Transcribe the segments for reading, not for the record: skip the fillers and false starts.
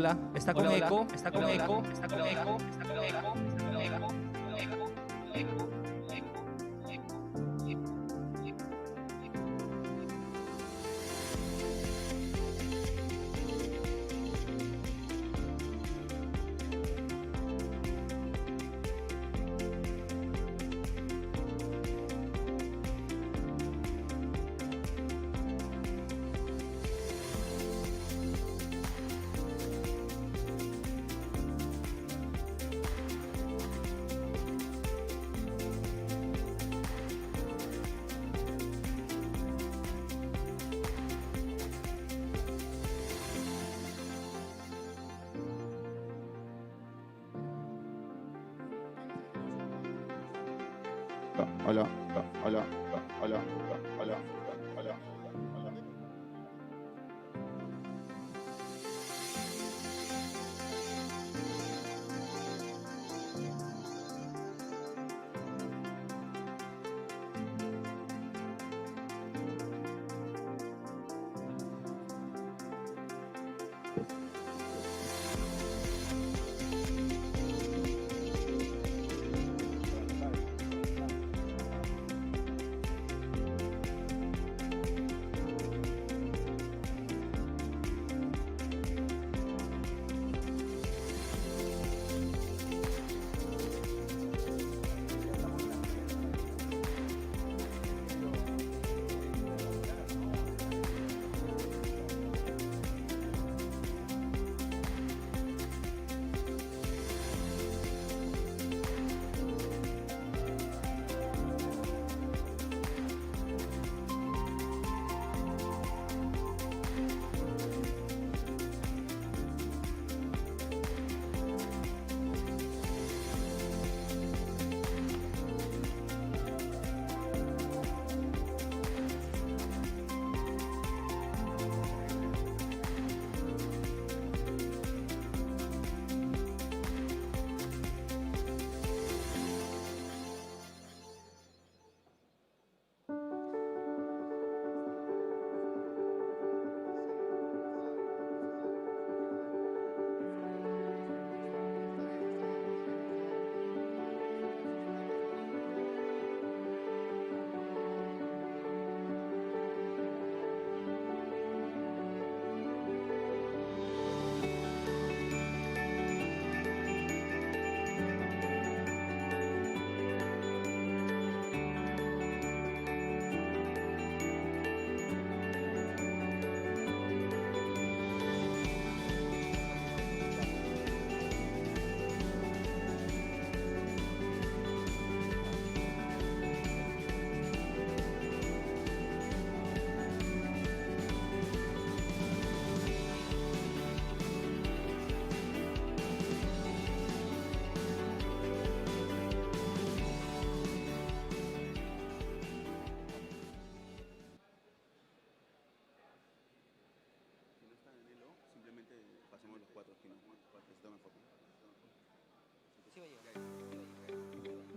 Hola, está con eco. Hola.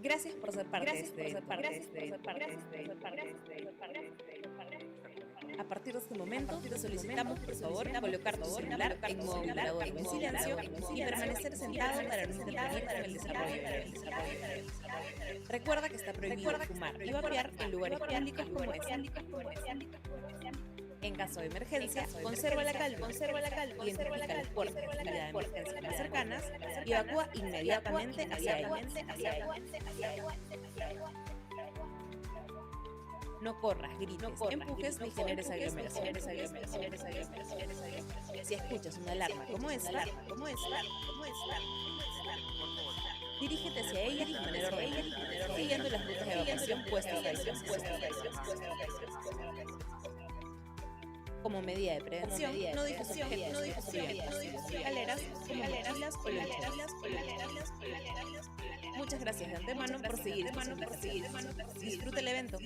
Gracias por ser parte de este. A partir de este momento, te solicitamos, por favor, colocar tu celular en modo vibrador en silencio y permanecer sentado para no interferir con el desarrollo. Recuerda que está prohibido fumar y vapear en lugares públicos como este. En caso de emergencia, conserva la calma, identifica las puertas de salida de emergencia más cercanas y evacúa inmediatamente hacia ellas. No corras, grites, empujes ni generes aglomeraciones. Si escuchas una alarma como esta, dirígete hacia ella de manera ordenada, siguiendo las rutas de evacuación puestas a disposición. como medida de prevención, no difusión, galeras, como mochilas o lancheras. Muchas gracias de antemano por seguir. Disfrute el evento.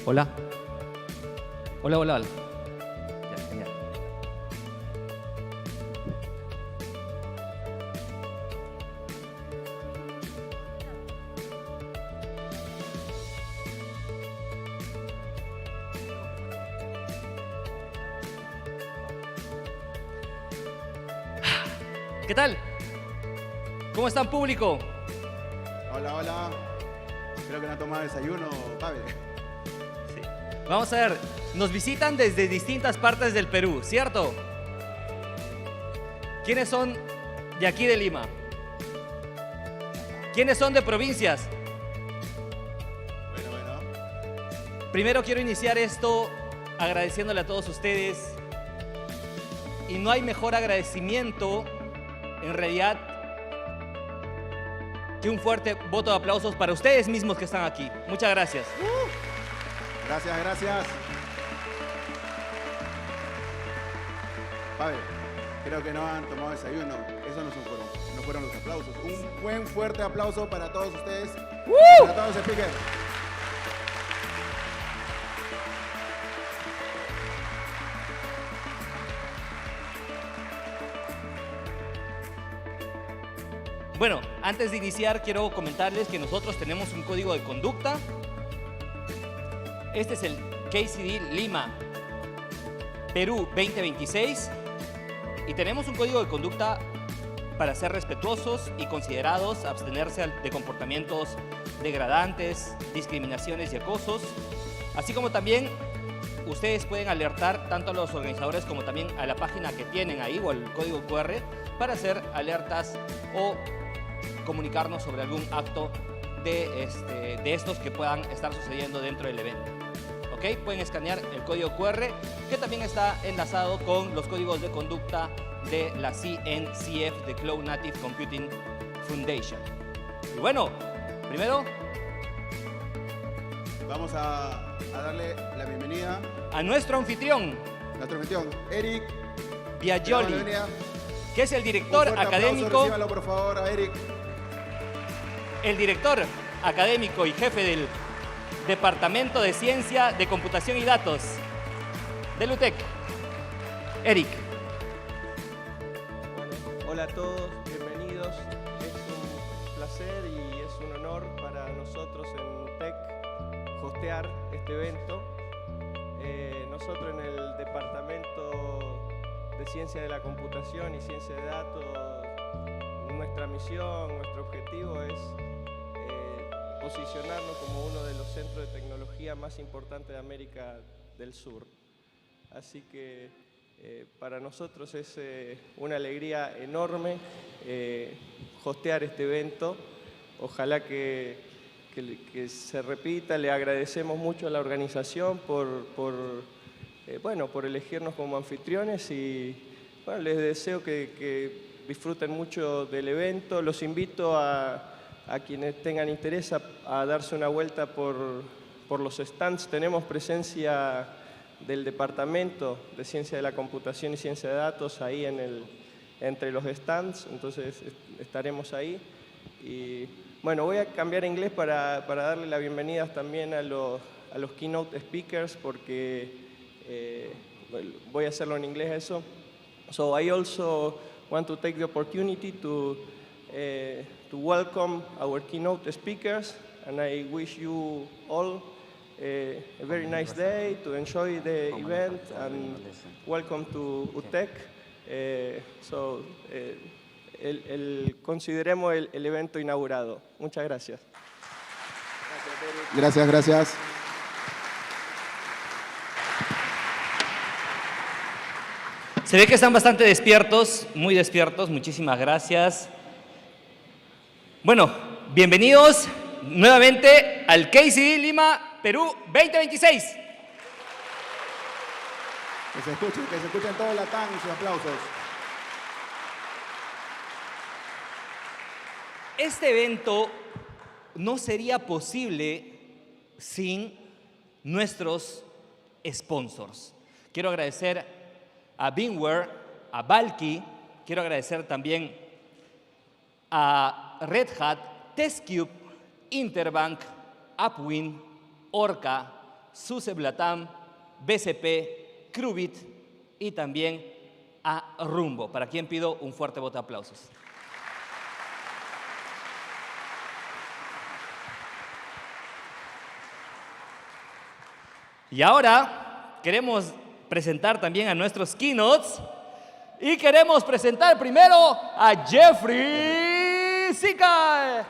Hola. Hola. Ya, genial. ¿Qué tal? ¿Cómo están, público? Hola. Creo que no han tomado desayuno, Pavel. Vamos a ver, nos visitan desde distintas partes del Perú, ¿cierto? ¿Quiénes son de aquí de Lima? ¿Quiénes son de provincias? Bueno. Primero quiero iniciar esto agradeciéndole a todos ustedes. Y no hay mejor agradecimiento, en realidad, que un fuerte voto de aplausos para ustedes mismos que están aquí. Muchas gracias. Gracias. Pavel, creo que no han tomado desayuno. Eso no fueron los aplausos. Un buen fuerte aplauso para todos ustedes. Para todos los speakers. Bueno, antes de iniciar quiero comentarles que nosotros tenemos un código de conducta. Este es el KCD Lima, Perú 2026. Y tenemos un código de conducta para ser respetuosos y considerados, abstenerse de comportamientos degradantes, discriminaciones y acosos. Así como también ustedes pueden alertar tanto a los organizadores como también a la página que tienen ahí o al código QR para hacer alertas o comunicarnos sobre algún acto de estos que puedan estar sucediendo dentro del evento. ¿Ok? Pueden escanear el código QR que también está enlazado con los códigos de conducta de la CNCF, de Cloud Native Computing Foundation. Y bueno, primero vamos a darle la bienvenida a nuestro anfitrión, Eric Biaggioli, que es el director académico. Recíbalo, por favor, a Eric. El director académico y jefe del Departamento de Ciencia de Computación y Datos del UTEC, Eric. Bueno, hola a todos, bienvenidos. Es un placer y es un honor para nosotros en UTEC hostear este evento. Nosotros en el Departamento de Ciencia de la Computación y Ciencia de Datos, nuestra misión, nuestro objetivo es posicionarnos como uno de los centros de tecnología más importantes de América del Sur. Así que para nosotros es una alegría enorme hostear este evento. Ojalá que se repita. Le agradecemos mucho a la organización por elegirnos como anfitriones y bueno, les deseo que disfruten mucho del evento. Los invito a quienes tengan interés a darse una vuelta por los stands. Tenemos presencia del Departamento de Ciencia de la Computación y Ciencia de Datos ahí entre los stands, entonces estaremos ahí. Y bueno, voy a cambiar a inglés para darle la bienvenida también a los keynote speakers, porque voy a hacerlo en inglés eso. So I also want to take the opportunity to welcome our keynote speakers, and I wish you all a very nice day, to enjoy the event, and welcome to UTEC. consideremos el evento inaugurado. Muchas gracias. Gracias, gracias. Se ve que están bastante despiertos, muy despiertos. Muchísimas gracias. Bueno, bienvenidos nuevamente al KCD Lima, Perú 2026. Que se escuchen todos la TAN y sus aplausos. Este evento no sería posible sin nuestros sponsors. Quiero agradecer a Beanware, a Valky, quiero agradecer también a Red Hat, TestCube, Interbank, Upwin, Orca, SUSE Blatam, BCP, Crubit y también a Rumbo, para quien pido un fuerte voto de aplausos. Y ahora queremos presentar también a nuestros keynotes y queremos presentar primero a Jeffrey Sica.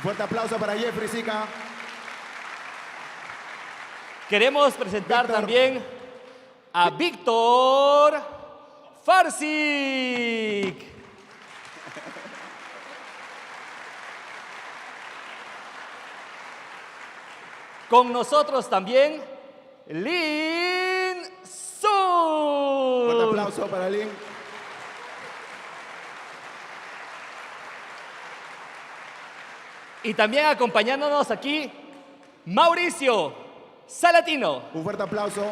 Fuerte aplauso para Jeffrey Sica. Queremos presentar Víctor. también a Víctor Farsic. Con nosotros también Lin Sun. Fuerte aplauso para Lin. Y también acompañándonos aquí, Mauricio Salatino. Un fuerte aplauso.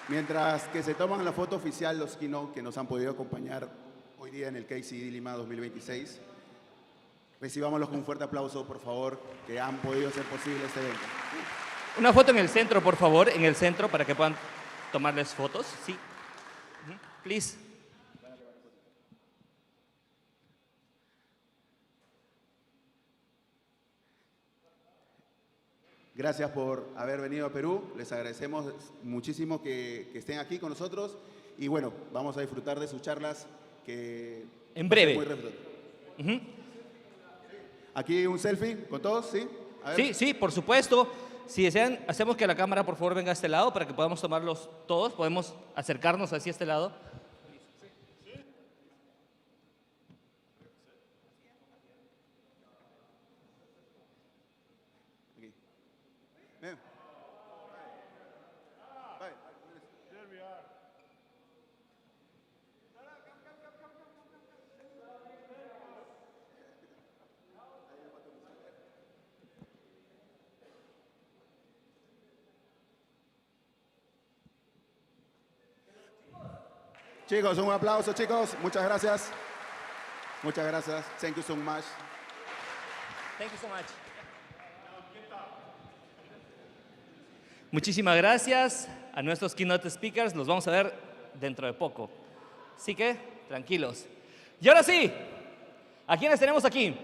Mientras que se toman la foto oficial los keynote que nos han podido acompañar hoy día en el KCD Lima 2026, recibámoslos con un fuerte aplauso, por favor, que han podido hacer posible este evento. Una foto en el centro, por favor, en el centro, para que puedan tomarles fotos. Sí. Please. Gracias por haber venido a Perú. Les agradecemos muchísimo que estén aquí con nosotros. Y bueno, vamos a disfrutar de sus charlas que... En breve. Muy refrescantes. Aquí un selfie con todos, ¿sí? A ver. Sí, sí, por supuesto. Si desean, hacemos que la cámara, por favor, venga a este lado para que podamos tomarlos todos. Podemos acercarnos hacia este lado. Aquí. Ven. Bye. Chicos, un aplauso, chicos. Muchas gracias. Muchas gracias. Thank you so much. Thank you so much. Muchísimas gracias a nuestros keynote speakers. Los vamos a ver dentro de poco. Así que, tranquilos. Y ahora sí, ¿a quiénes tenemos aquí?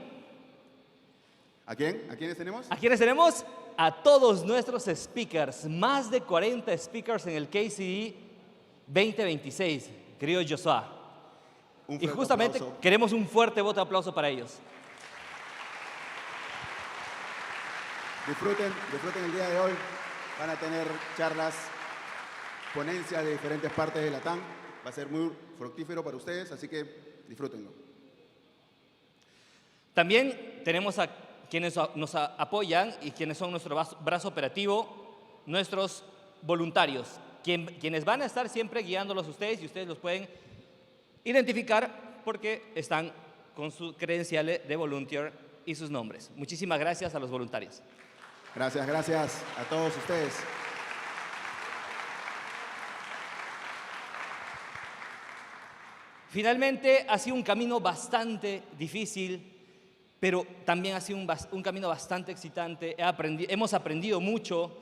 ¿A quién? ¿A quiénes tenemos? ¿A quiénes tenemos? A todos nuestros speakers. Más de 40 speakers en el KCD 2026, querido Joshua. Un Y fuerte justamente aplauso. queremos un fuerte voto de aplauso para ellos. Disfruten el día de hoy. Van a tener charlas, ponencias de diferentes partes de la TAM. Va a ser muy fructífero para ustedes, así que disfrútenlo. También tenemos a quienes nos apoyan y quienes son nuestro brazo operativo, nuestros voluntarios, quienes van a estar siempre guiándolos a ustedes y ustedes los pueden identificar porque están con sus credenciales de volunteer y sus nombres. Muchísimas gracias a los voluntarios. Gracias, gracias a todos ustedes. Finalmente ha sido un camino bastante difícil, pero también ha sido un camino bastante excitante. Hemos aprendido mucho,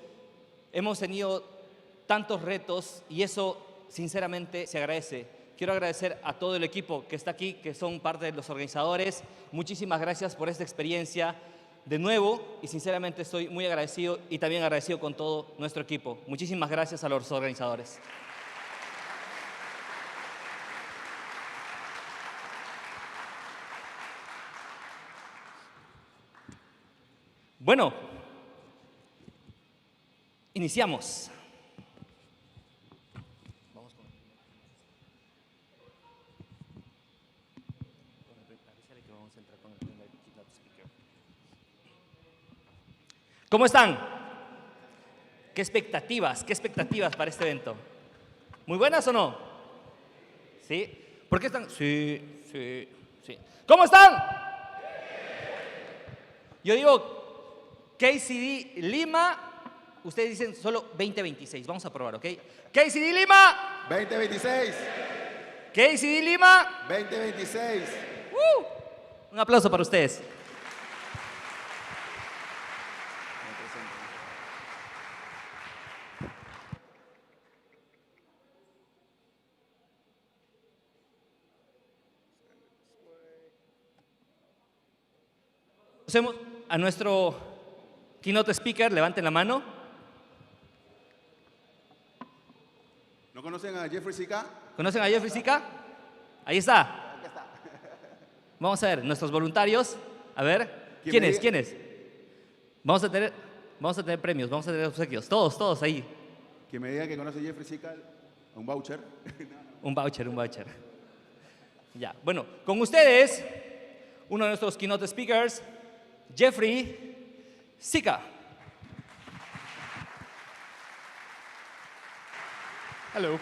hemos tenido tantos retos y eso sinceramente se agradece. Quiero agradecer a todo el equipo que está aquí, que son parte de los organizadores. Muchísimas gracias por esta experiencia. de nuevo y sinceramente estoy muy agradecido y también agradecido con todo nuestro equipo. Muchísimas gracias a los organizadores. Bueno, iniciamos. ¿Cómo están? ¿Qué expectativas para este evento? ¿Muy buenas o no? ¿Sí? ¿Por qué están? Sí, sí, sí. ¿Cómo están? Yo digo KCD Lima, ustedes dicen solo 2026, vamos a probar, ¿ok? KCD Lima. 2026. KCD Lima. 2026. Un aplauso para ustedes. Hacemos a nuestro keynote speaker, levanten la mano. ¿No conocen a Jeffrey Sica? ¿Conocen a Jeffrey Sica? Ahí está. Vamos a ver, nuestros voluntarios. A ver, ¿quién es? Vamos a tener premios, vamos a tener obsequios. Todos ahí. Que me diga que conoce a Jeffrey Sica, un voucher. Un voucher. Ya, bueno, con ustedes, uno de nuestros keynote speakers, Jeffrey Sica. Hello.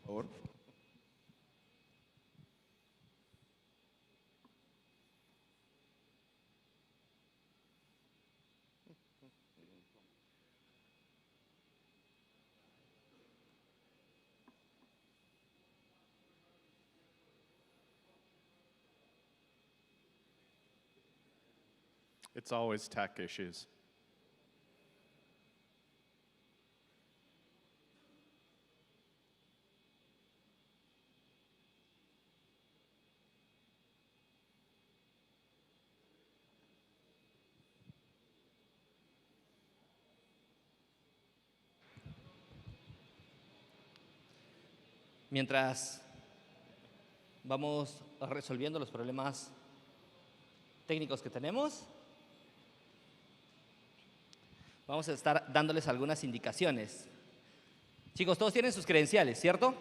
Por favor. It's always tech issues. Mientras vamos resolviendo los problemas técnicos que tenemos, vamos a estar dándoles algunas indicaciones. Chicos, todos tienen sus credenciales, ¿cierto?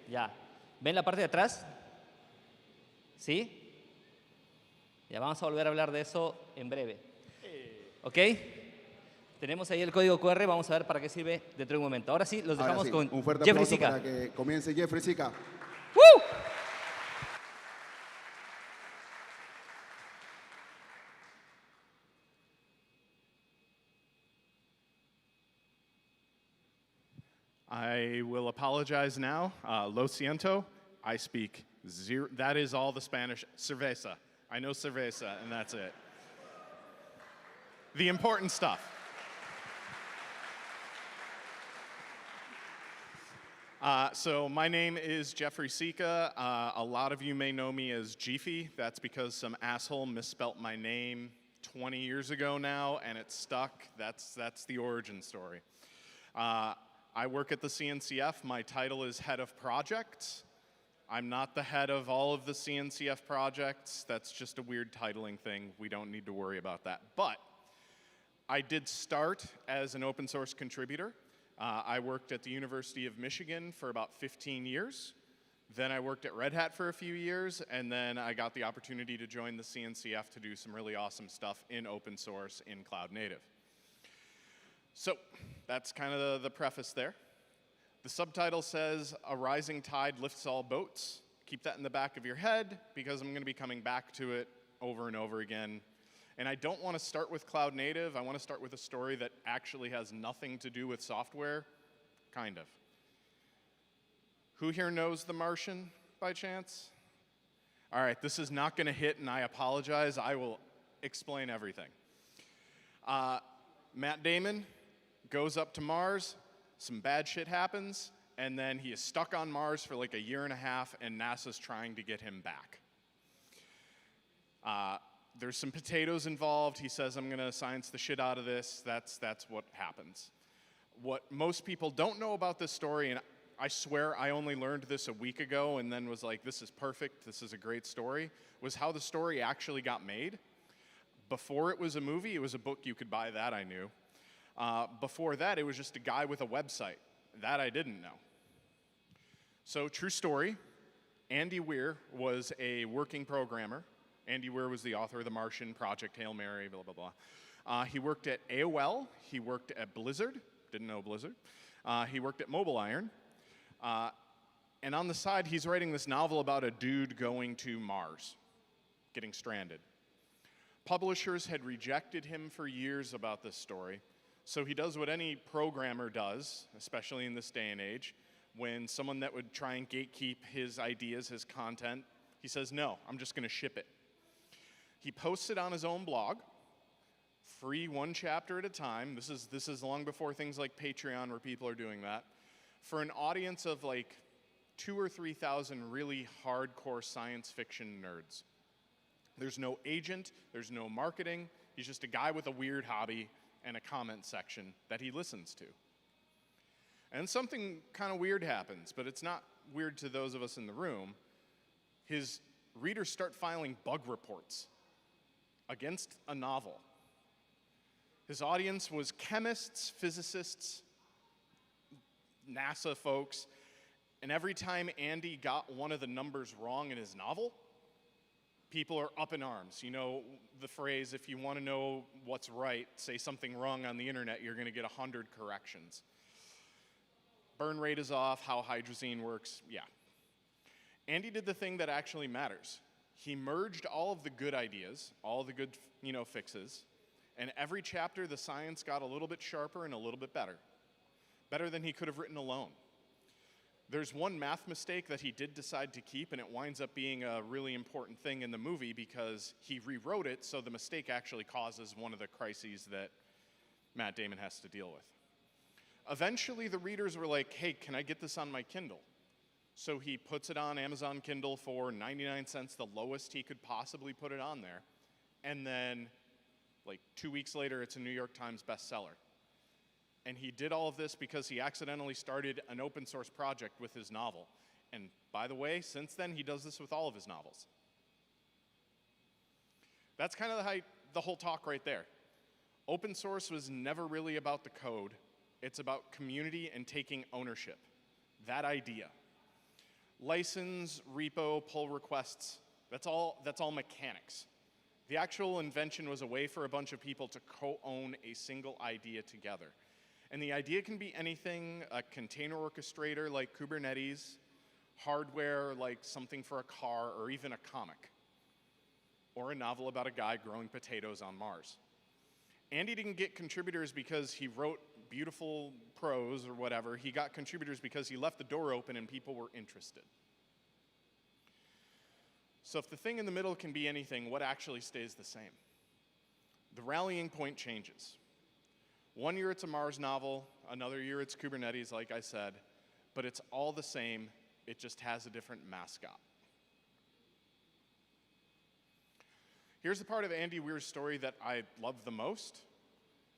Ya. ¿Ven la parte de atrás? ¿Sí? Ya vamos a volver a hablar de eso en breve. ¿Ok? Tenemos ahí el código QR, vamos a ver para qué sirve dentro de un momento. Ahora sí, los dejamos con un fuerte Jeffrey aplauso Sica. para que comience Jeffrey Sica. I will apologize now. Lo siento. I speak zero. That is all the Spanish. Cerveza. I know cerveza, and that's it. The important stuff. So my name is Jeffrey Sica. A lot of you may know me as Jiffy. That's because some asshole misspelt my name 20 years ago now, and it stuck. That's the origin story. I work at the CNCF. My title is Head of Projects. I'm not the head of all of the CNCF projects. That's just a weird titling thing. We don't need to worry about that. But I did start as an open source contributor. I worked at the University of Michigan for about 15 years. Then I worked at Red Hat for a few years, and then I got the opportunity to join the CNCF to do some really awesome stuff in open source in cloud native. So that's kind of the preface there. The subtitle says, "A rising tide lifts all boats." Keep that in the back of your head, because I'm going to be coming back to it over and over again. And I don't want to start with cloud native. I want to start with a story that actually has nothing to do with software, kind of. Who here knows The Martian, by chance? All right, this is not going to hit, and I apologize. I will explain everything. Matt Damon goes up to Mars, some bad shit happens, and then he is stuck on Mars for like a year and a half, and NASA's trying to get him back. There's some potatoes involved. He says, I'm gonna science the shit out of this. That's what happens. What most people don't know about this story, and I swear I only learned this a week ago and then was like, this is perfect, this is a great story, was how the story actually got made. Before it was a movie, it was a book, you could buy that, I knew. Before that, it was just a guy with a website. That I didn't know. So, true story, Andy Weir was a working programmer. Andy Weir was the author of The Martian, Project Hail Mary, blah, blah, blah. He worked at AOL, he worked at Blizzard, didn't know Blizzard. He worked at Mobile Iron. And on the side, he's writing this novel about a dude going to Mars, getting stranded. Publishers had rejected him for years about this story, so he does what any programmer does, especially in this day and age, when someone that would try and gatekeep his ideas, his content, he says, no, I'm just gonna ship it. He posts it on his own blog, free, one chapter at a time. This is long before things like Patreon where people are doing that, for an audience of like 2,000 or 3,000 really hardcore science fiction nerds. There's no agent, there's no marketing, he's just a guy with a weird hobby and a comment section that he listens to. And something kind of weird happens, but it's not weird to those of us in the room. His readers start filing bug reports against a novel. His audience was chemists, physicists, NASA folks, and every time Andy got one of the numbers wrong in his novel, people are up in arms. You know the phrase, if you want to know what's right, say something wrong on the internet, you're going to get 100 corrections. Burn rate is off, how hydrazine works, yeah. Andy did the thing that actually matters. He merged all of the good ideas, all the good, fixes, and every chapter the science got a little bit sharper and a little bit better. Better than he could have written alone. There's one math mistake that he did decide to keep, and it winds up being a really important thing in the movie because he rewrote it so the mistake actually causes one of the crises that Matt Damon has to deal with. Eventually, the readers were like, hey, can I get this on my Kindle? So he puts it on Amazon Kindle for 99 cents, the lowest he could possibly put it on there. And then, like 2 weeks later, it's a New York Times bestseller. And he did all of this because he accidentally started an open source project with his novel. And by the way, since then, he does this with all of his novels. That's kind of the whole talk right there. Open source was never really about the code. It's about community and taking ownership. That idea. License, repo, pull requests, that's all mechanics. The actual invention was a way for a bunch of people to co-own a single idea together. And the idea can be anything, a container orchestrator like Kubernetes, hardware like something for a car, or even a comic, or a novel about a guy growing potatoes on Mars. Andy didn't get contributors because he wrote beautiful prose or whatever. He got contributors because he left the door open and people were interested. So if the thing in the middle can be anything, what actually stays the same? The rallying point changes. One year it's a Mars novel, another year it's Kubernetes, like I said, but it's all the same, it just has a different mascot. Here's the part of Andy Weir's story that I love the most.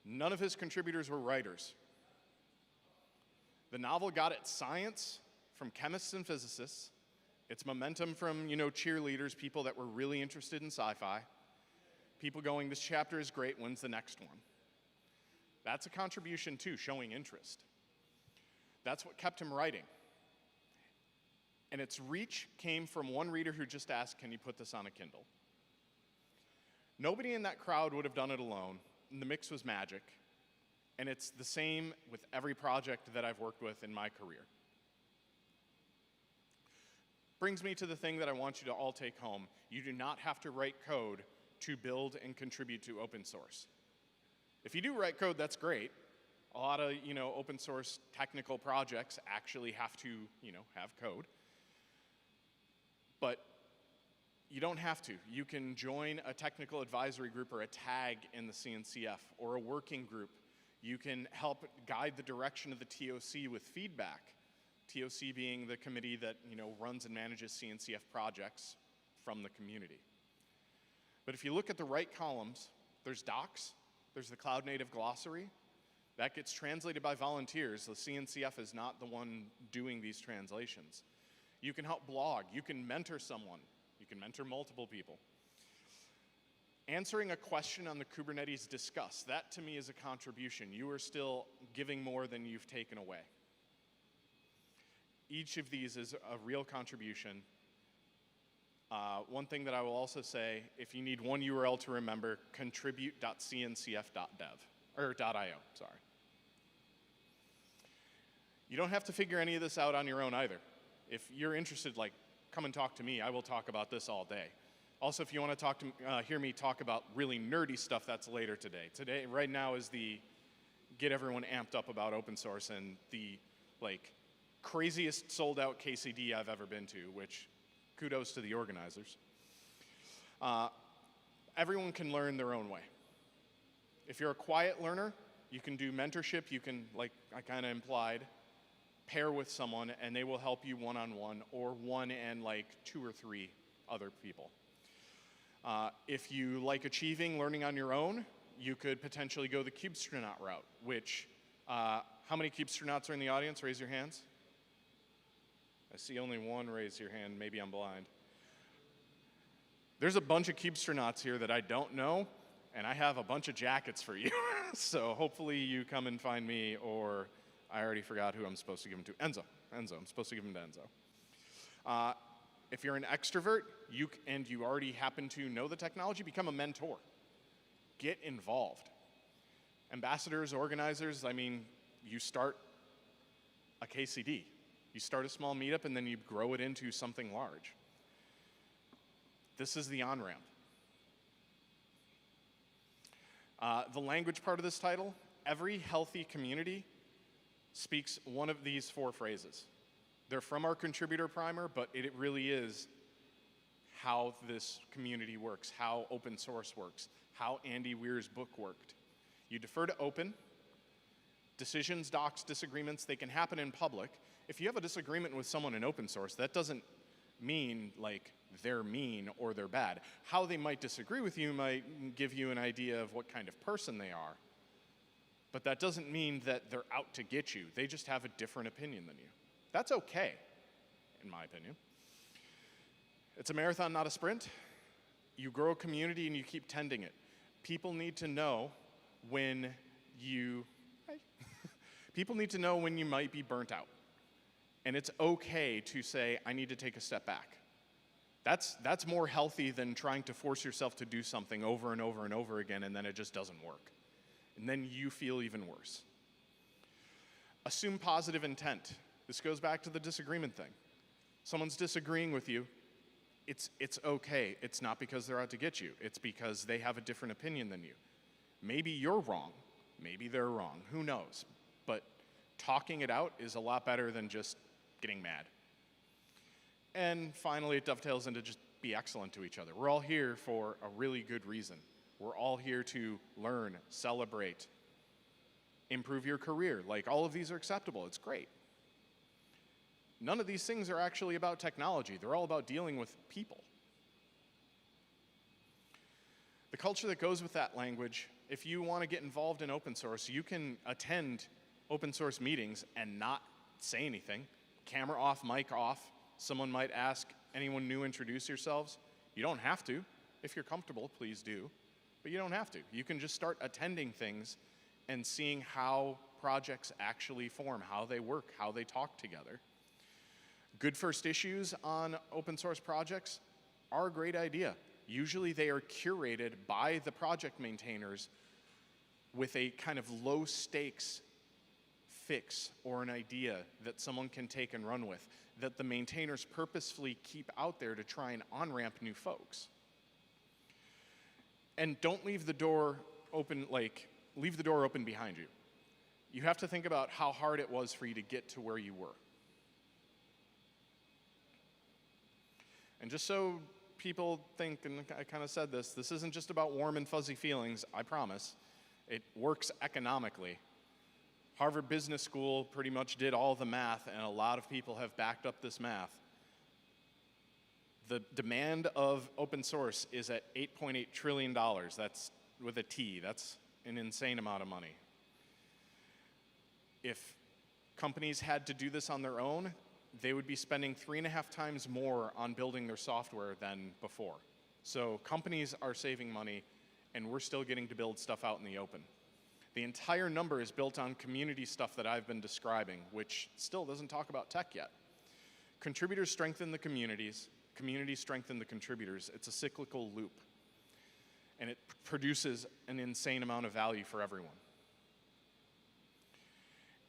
None of his contributors were writers. The novel got its science from chemists and physicists, its momentum from, cheerleaders, people that were really interested in sci-fi, people going, this chapter is great, when's the next one? That's a contribution too, showing interest. That's what kept him writing. And its reach came from one reader who just asked, can you put this on a Kindle? Nobody in that crowd would have done it alone, and the mix was magic. And it's the same with every project that I've worked with in my career. Brings me to the thing that I want you to all take home. You do not have to write code to build and contribute to open source. If you do write code, that's great. A lot of, open source technical projects actually have to, have code. But you don't have to. You can join a technical advisory group or a tag in the CNCF or a working group. You can help guide the direction of the TOC with feedback. TOC being the committee that runs and manages CNCF projects from the community. But if you look at the right columns, there's docs, there's the cloud native glossary. That gets translated by volunteers. The CNCF is not the one doing these translations. You can help blog, you can mentor someone, you can mentor multiple people. Answering a question on the Kubernetes Discuss, that to me is a contribution. You are still giving more than you've taken away. Each of these is a real contribution. One thing that I will also say, if you need one URL to remember, contribute.cncf.dev, or .io, sorry. You don't have to figure any of this out on your own either. If you're interested, come and talk to me. I will talk about this all day. Also, if you want to hear me talk about really nerdy stuff, that's later today. Right now is the get everyone amped up about open source and the craziest sold out KCD I've ever been to, which kudos to the organizers. Everyone can learn their own way. If you're a quiet learner, you can do mentorship. You can, like I kind of implied, pair with someone and they will help you one-on-one or one and 2 or 3 other people. If you like achieving learning on your own, you could potentially go the Cubestronaut route, which, how many Cubestronauts are in the audience? Raise your hands. I see only one raise your hand. Maybe I'm blind. There's a bunch of Cubestronauts here that I don't know, and I have a bunch of jackets for you. So hopefully you come and find me, or I already forgot who I'm supposed to give them to. Enzo. I'm supposed to give them to Enzo. If you're an extrovert and you already happen to know the technology, become a mentor. Get involved. Ambassadors, organizers, you start a KCD. You start a small meetup and then you grow it into something large. This is the on-ramp. The language part of this title, every healthy community speaks one of these 4 phrases. They're from our contributor primer, but it really is how this community works, how open source works, how Andy Weir's book worked. You defer to open. Decisions, docs, disagreements, they can happen in public. If you have a disagreement with someone in open source, that doesn't mean they're mean or they're bad. How they might disagree with you might give you an idea of what kind of person they are. But that doesn't mean that they're out to get you. They just have a different opinion than you. That's okay, in my opinion. It's a marathon, not a sprint. You grow a community and you keep tending it. People need to know when you might be burnt out. And it's okay to say, I need to take a step back. That's more healthy than trying to force yourself to do something over and over and over again and then it just doesn't work. And then you feel even worse. Assume positive intent. This goes back to the disagreement thing. Someone's disagreeing with you. It's okay. It's not because they're out to get you. It's because they have a different opinion than you. Maybe you're wrong. Maybe they're wrong. Who knows? But talking it out is a lot better than just getting mad. And finally, it dovetails into just be excellent to each other. We're all here for a really good reason. We're all here to learn, celebrate, improve your career. All of these are acceptable. It's great. None of these things are actually about technology. They're all about dealing with people. The culture that goes with that language, if you want to get involved in open source, you can attend open source meetings and not say anything. Camera off, mic off. Someone might ask, anyone new, introduce yourselves. You don't have to. If you're comfortable, please do. But you don't have to. You can just start attending things and seeing how projects actually form, how they work, how they talk together. Good first issues on open source projects are a great idea. Usually they are curated by the project maintainers with a kind of low stakes fix or an idea that someone can take and run with, that the maintainers purposefully keep out there to try and on-ramp new folks. And don't leave the door open, leave the door open behind you. You have to think about how hard it was for you to get to where you were. And just so people think, and I kind of said this isn't just about warm and fuzzy feelings, I promise. It works economically. Harvard Business School pretty much did all the math, and a lot of people have backed up this math. The demand of open source is at $8.8 trillion. That's with a T. That's an insane amount of money. If companies had to do this on their own, they would be spending 3.5 times more on building their software than before. So companies are saving money, and we're still getting to build stuff out in the open. The entire number is built on community stuff that I've been describing, which still doesn't talk about tech yet. Contributors strengthen the communities, communities strengthen the contributors. It's a cyclical loop, and it produces an insane amount of value for everyone.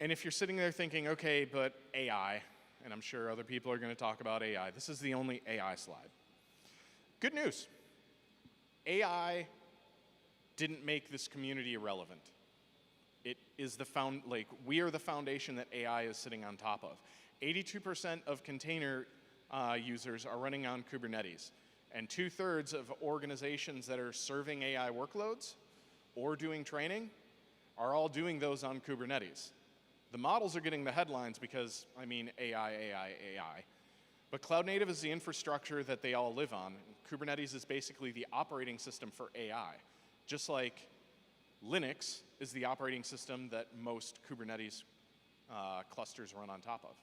And if you're sitting there thinking, okay, but AI, and I'm sure other people are going to talk about AI, this is the only AI slide. Good news. AI didn't make this community irrelevant. It is we are the foundation that AI is sitting on top of. 82% of container users are running on Kubernetes, and 2/3 of organizations that are serving AI workloads or doing training are all doing those on Kubernetes. The models are getting the headlines because, I mean, AI, AI, AI. But cloud native is the infrastructure that they all live on. Kubernetes is basically the operating system for AI, just like Linux is the operating system that most Kubernetes clusters run on top of.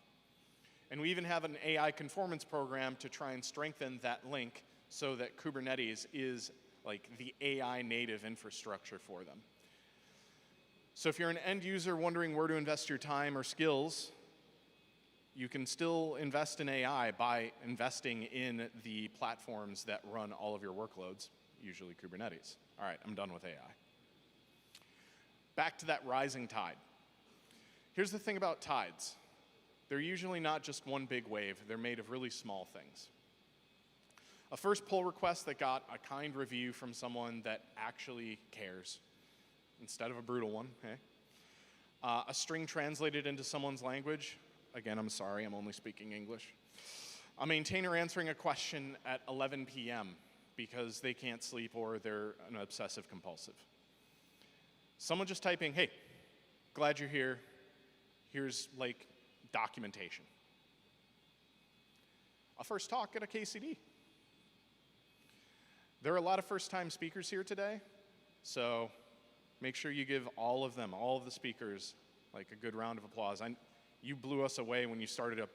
And we even have an AI conformance program to try and strengthen that link so that Kubernetes is like the AI native infrastructure for them. So if you're an end user wondering where to invest your time or skills, you can still invest in AI by investing in the platforms that run all of your workloads, usually Kubernetes. All right, I'm done with AI. Back to that rising tide. Here's the thing about tides. They're usually not just one big wave. They're made of really small things. A first pull request that got a kind review from someone that actually cares, instead of a brutal one, hey? A string translated into someone's language. Again, I'm sorry, I'm only speaking English. A maintainer answering a question at 11 p.m. because they can't sleep or they're an obsessive compulsive. Someone just typing, hey, glad you're here. Here's like documentation. A first talk at a KCD. There are a lot of first-time speakers here today, so make sure you give all of them, all of the speakers, like a good round of applause. You blew us away when you started up,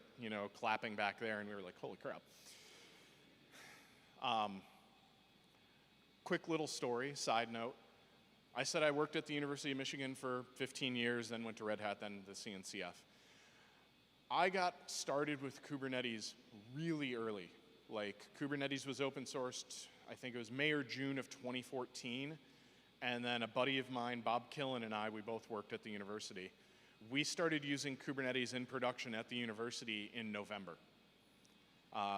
clapping back there, and we were like, holy crap. Quick little story, side note. I said I worked at the University of Michigan for 15 years, then went to Red Hat, then the CNCF. I got started with Kubernetes really early. Like, Kubernetes was open sourced, I think it was May or June of 2014. And then a buddy of mine, Bob Killen, and I, we both worked at the university. We started using Kubernetes in production at the university in November.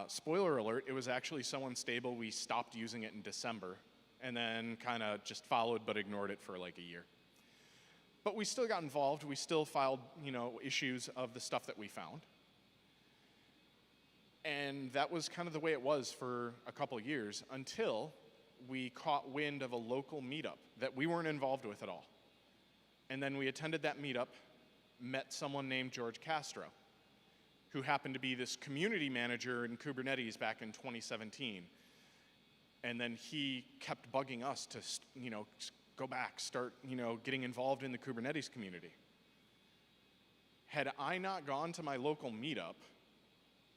Spoiler alert, it was actually so unstable we stopped using it in December, and then kind of just followed but ignored it for like a year. But we still got involved. We still filed, issues of the stuff that we found. And that was kind of the way it was for a couple of years until we caught wind of a local meetup that we weren't involved with at all. And then we attended that meetup, met someone named George Castro, who happened to be this community manager in Kubernetes back in 2017. And then he kept bugging us to, go back, start, getting involved in the Kubernetes community. Had I not gone to my local meetup,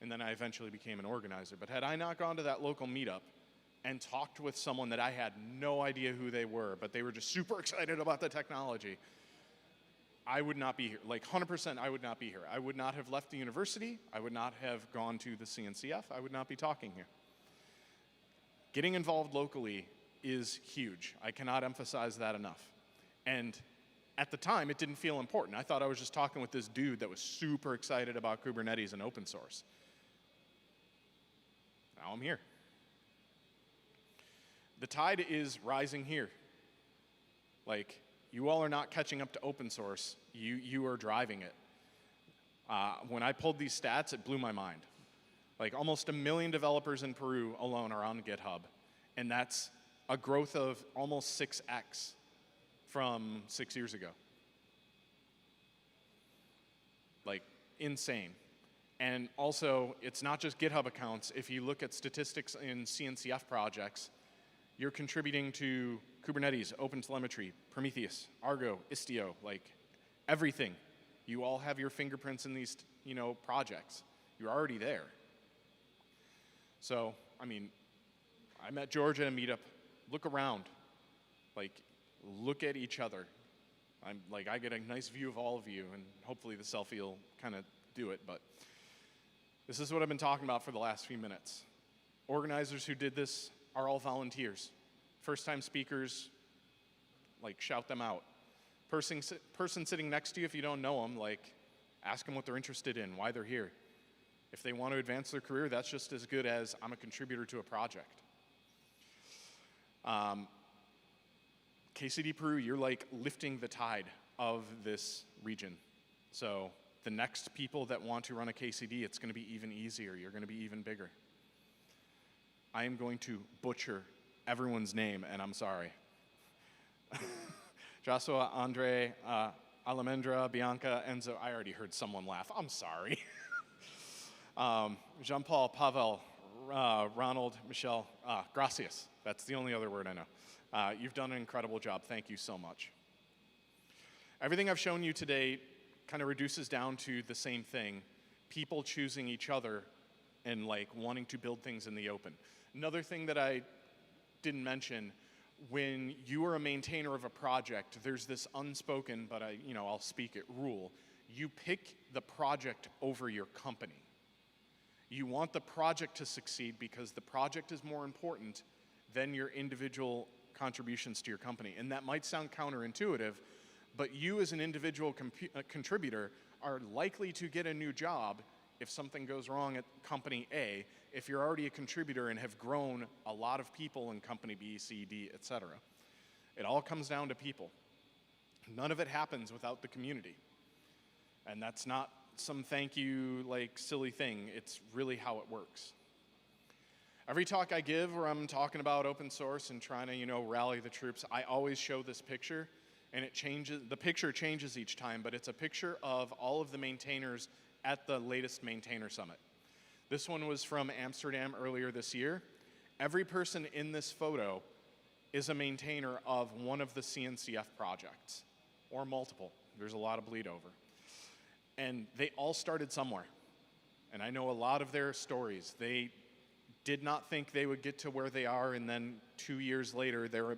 and then I eventually became an organizer, but had I not gone to that local meetup and talked with someone that I had no idea who they were, but they were just super excited about the technology, I would not be here. Like 100%, I would not be here. I would not have left the university. I would not have gone to the CNCF. I would not be talking here. Getting involved locally is huge. I cannot emphasize that enough. And at the time, it didn't feel important. I thought I was just talking with this dude that was super excited about Kubernetes and open source. Now I'm here. The tide is rising here. Like, you all are not catching up to open source. You are driving it. When I pulled these stats, it blew my mind. Like, almost 1 million developers in Peru alone are on GitHub, and that's a growth of almost 6x from 6 years ago. insane. And also, it's not just GitHub accounts. If you look at statistics in CNCF projects, you're contributing to Kubernetes, OpenTelemetry, Prometheus, Argo, Istio, like everything. You all have your fingerprints in these, projects. You're already there. So, I mean, I met George at a meetup. Look around. Like, look at each other. I get a nice view of all of you, and hopefully the selfie will kind of do it, but this is what I've been talking about for the last few minutes. Organizers who did this are all volunteers. First-time speakers, shout them out. Person sitting next to you, if you don't know them, ask them what they're interested in, why they're here. If they want to advance their career, that's just as good as I'm a contributor to a project. KCD Peru, you're lifting the tide of this region. So the next people that want to run a KCD, it's going to be even easier. You're going to be even bigger. I am going to butcher everyone's name, and I'm sorry. Joshua, Andre, Alamendra, Bianca, Enzo. I already heard someone laugh. I'm sorry. Jean-Paul, Pavel, Ronald, Michelle, gracias. That's the only other word I know. You've done an incredible job. Thank you so much. Everything I've shown you today kind of reduces down to the same thing. People choosing each other and wanting to build things in the open. Another thing that I didn't mention, when you are a maintainer of a project, there's this unspoken, but I'll speak it, rule. You pick the project over your company. You want the project to succeed because the project is more important than your individual contributions to your company. And that might sound counterintuitive, but you as an individual contributor are likely to get a new job if something goes wrong at company A, if you're already a contributor and have grown a lot of people in company B, C, D, etc. It all comes down to people. None of it happens without the community. And that's not some thank you, silly thing. It's really how it works. Every talk I give where I'm talking about open source and trying to, rally the troops, I always show this picture, and it changes. The picture changes each time, but it's a picture of all of the maintainers at the latest Maintainer Summit. This one was from Amsterdam earlier this year. Every person in this photo is a maintainer of one of the CNCF projects, or multiple. There's a lot of bleed over. And they all started somewhere. And I know a lot of their stories. They did not think they would get to where they are, and then 2 years later, they're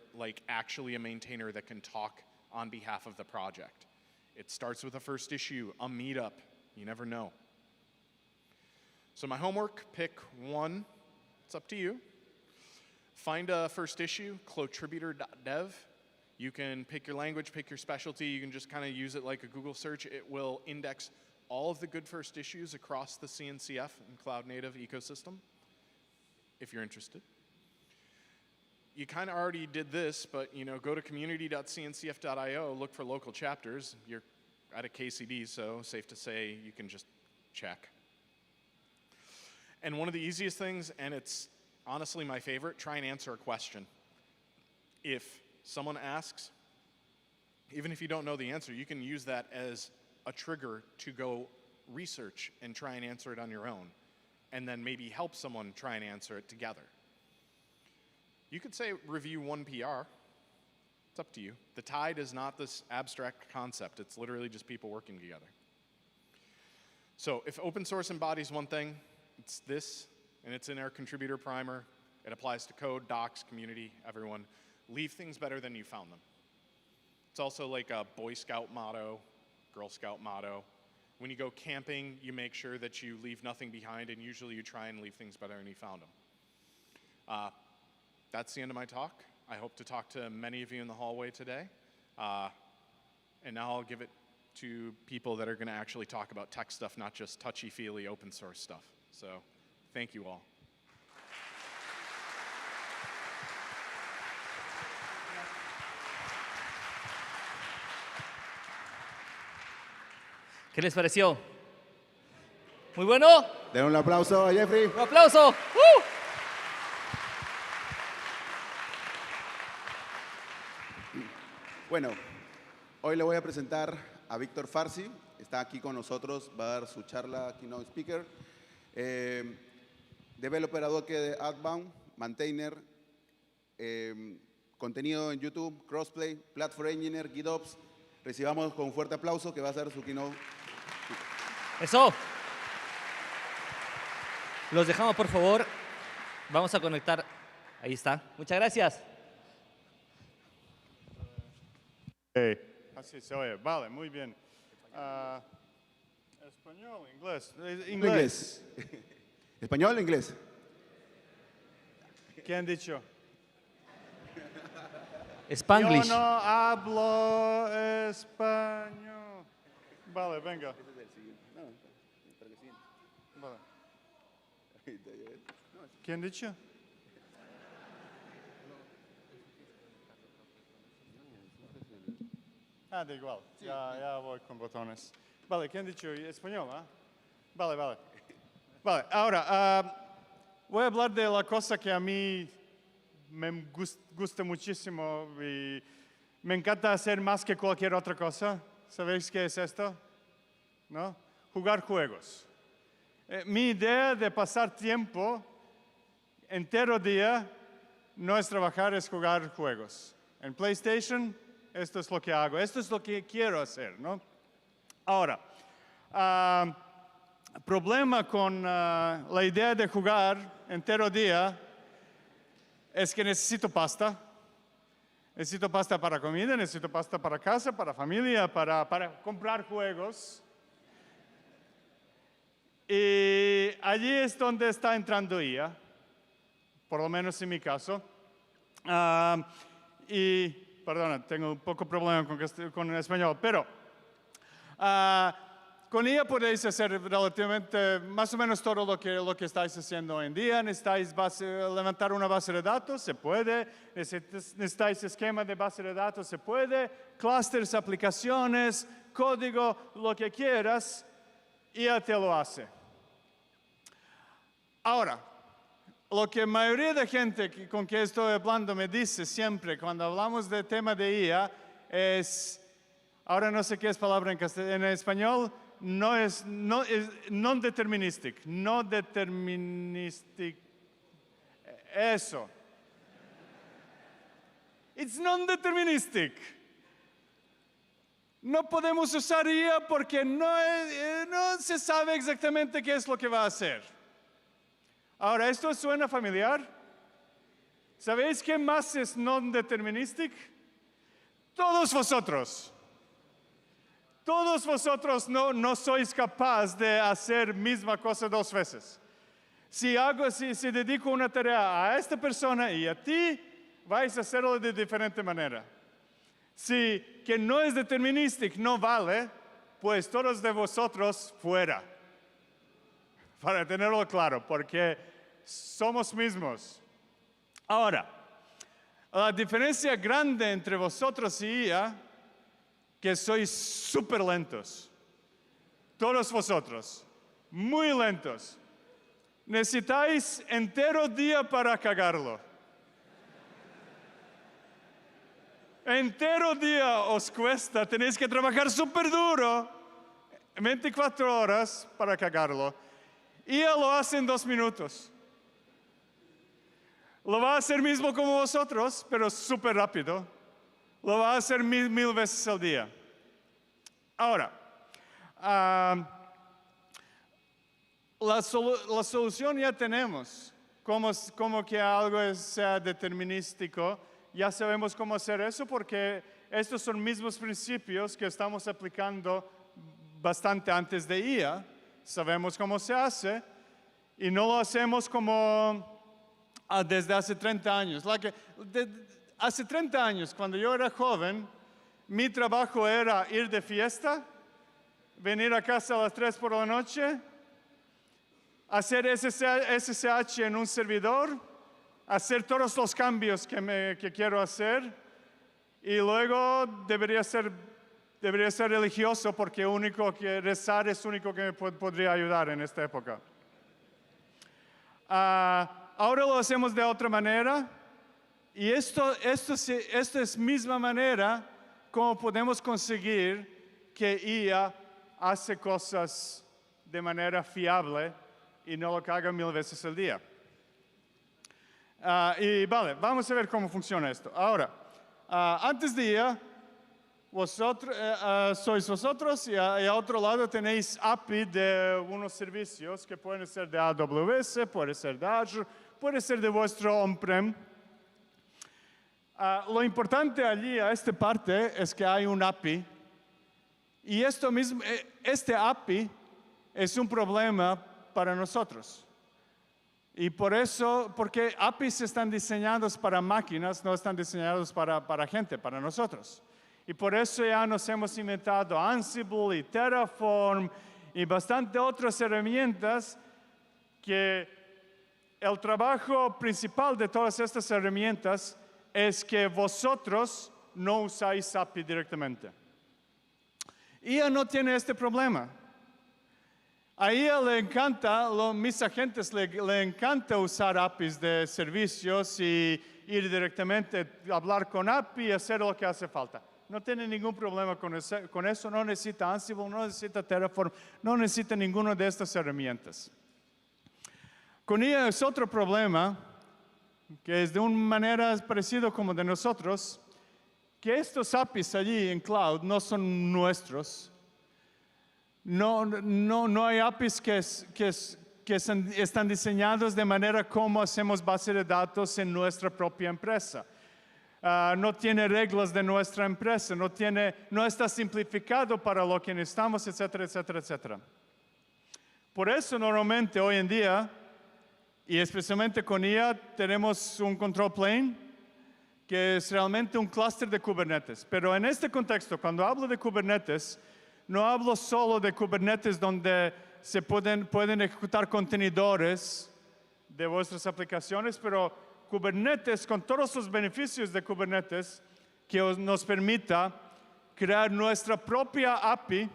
actually a maintainer that can talk on behalf of the project. It starts with a first issue, a meetup. You never know. So my homework, pick one. It's up to you. Find a first issue, clotributor.dev. You can pick your language, pick your specialty. You can just kind of use it like a Google search. It will index all of the good first issues across the CNCF and cloud native ecosystem, if you're interested. You kind of already did this, but go to community.cncf.io, look for local chapters. You're at a KCD, so safe to say you can just check. And one of the easiest things, and it's honestly my favorite, try and answer a question. If someone asks, even if you don't know the answer, you can use that as a trigger to go research and try and answer it on your own, and then maybe help someone try and answer it together. You could say review one PR. It's up to you. The tide is not this abstract concept. It's literally just people working together. So if open source embodies one thing, it's this, and it's in our contributor primer. It applies to code, docs, community, everyone. Leave things better than you found them. It's also like a Boy Scout motto, Girl Scout motto. When you go camping, you make sure that you leave nothing behind, and usually you try and leave things better than you found them. That's the end of my talk. I hope to talk to many of you in the hallway today. And now I'll give it to people that are going to actually talk about tech stuff, not just touchy-feely open source stuff. So thank you all. ¿Qué les pareció? ¿Muy bueno? Den un aplauso a Jeffrey. ¡Un aplauso! Bueno, hoy le voy a presentar a Víctor Farsi. está aquí con nosotros, va a dar su charla Keynote Speaker. Developer Advocate de Outbound, Maintainer, contenido en YouTube, Crossplay, Platform Engineer, GitOps. Recibamos con un fuerte aplauso que va a ser su Keynote. ¡Eso! Los dejamos, por favor. Vamos a conectar. Ahí está. Muchas gracias. Así se oye. Vale, muy bien. Español, inglés. Inglés. ¿Español o inglés? ¿Qué han dicho? Spanglish. Yo no hablo español. Vale, venga. Vale. ¿Qué han dicho? Da igual, ya voy con botones. Vale, ¿qué han dicho? ¿Español? Vale, vale. Vale, ahora, voy a hablar de la cosa que a mí me gusta muchísimo y me encanta hacer más que cualquier otra cosa. ¿Sabéis qué es esto? ¿No? Jugar juegos. Mi idea de pasar tiempo entero día no es trabajar, es jugar juegos. En PlayStation, esto es lo que hago, esto es lo que quiero hacer, ¿no? Ahora, problema con la idea de jugar entero día es que necesito pasta. Necesito pasta para comida, necesito pasta para casa, para familia, para comprar juegos. Y allí es donde está entrando IA, por lo menos en mi caso. Y, perdona, tengo un poco problema con el español, pero con IA podéis hacer relativamente, más o menos todo lo que estáis haciendo hoy en día. Necesitáis levantar una base de datos, se puede. Necesitáis esquema de base de datos, se puede. Clusters, aplicaciones, código, lo que quieras, IA te lo hace. Ahora, lo que la mayoría de gente con que estoy hablando me dice siempre cuando hablamos del tema de IA es, ahora no sé qué es palabra en español, non-deterministic. Eso. It's non-deterministic. No podemos usar IA porque no se sabe exactamente qué es lo que va a hacer. Ahora, ¿esto suena familiar? ¿Sabéis qué más es non-deterministic? Todos vosotros. Todos vosotros no sois capaz de hacer misma cosa dos veces. Si dedico una tarea a esta persona y a ti, vais a hacerlo de diferente manera. Si que no es deterministic no vale, pues todos de vosotros fuera. Para tenerlo claro, porque somos mismos. Ahora, la diferencia grande entre vosotros y IA, que sois súper lentos. Todos vosotros, muy lentos. Necesitáis entero día para cagarlo. Entero día os cuesta, tenéis que trabajar súper duro, 24 horas para cagarlo. IA lo hace en 2 minutos. Lo va a hacer mismo como vosotros, pero súper rápido. Lo va a hacer mil veces al día. Ahora, la solución ya tenemos. Como que algo sea determinístico. Ya sabemos cómo hacer eso porque estos son mismos principios que estamos aplicando bastante antes de IA. Sabemos cómo se hace y no lo hacemos como desde hace 30 años. Hace 30 años, cuando yo era joven, mi trabajo era ir de fiesta, venir a casa a las 3 por la noche, hacer SSH en un servidor, hacer todos los cambios que quiero hacer y luego debería ser religioso porque rezar es único que me podría ayudar en esta época. Ahora lo hacemos de otra manera y esto es misma manera como podemos conseguir que IA hace cosas de manera fiable y no lo que haga 1000 veces al día. Y vale, vamos a ver cómo funciona esto. Ahora, antes de ir, sois vosotros y a otro lado tenéis API de unos servicios que pueden ser de AWS, puede ser de Azure, puede ser de vuestro on-prem. Lo importante allí, a esta parte, es que hay un API. Y este API es un problema para nosotros. Y por eso, porque APIs están diseñados para máquinas, no están diseñados para gente, para nosotros. Y por eso ya nos hemos inventado Ansible y Terraform y bastante otras herramientas que el trabajo principal de todas estas herramientas es que vosotros no usáis API directamente. IA no tiene este problema. A ella le encanta, mis agentes le encanta usar APIs de servicios y ir directamente a hablar con API y hacer lo que hace falta. No tiene ningún problema con eso, no necesita Ansible, no necesita Terraform, no necesita ninguna de estas herramientas. Con IA es otro problema, que es de una manera parecida como de nosotros, que estos APIs allí en cloud no son nuestros. No hay APIs que están diseñados de manera como hacemos base de datos en nuestra propia empresa. No tiene reglas de nuestra empresa, no está simplificado para lo que necesitamos, etcétera, etcétera, etcétera. Por eso normalmente hoy en día, y especialmente con IA, tenemos un control plane que es realmente un clúster de Kubernetes. Pero en este contexto, cuando hablo de Kubernetes, no hablo solo de Kubernetes donde se pueden ejecutar contenedores de vuestras aplicaciones, pero Kubernetes, con todos los beneficios de Kubernetes, que nos permita crear nuestra propia API,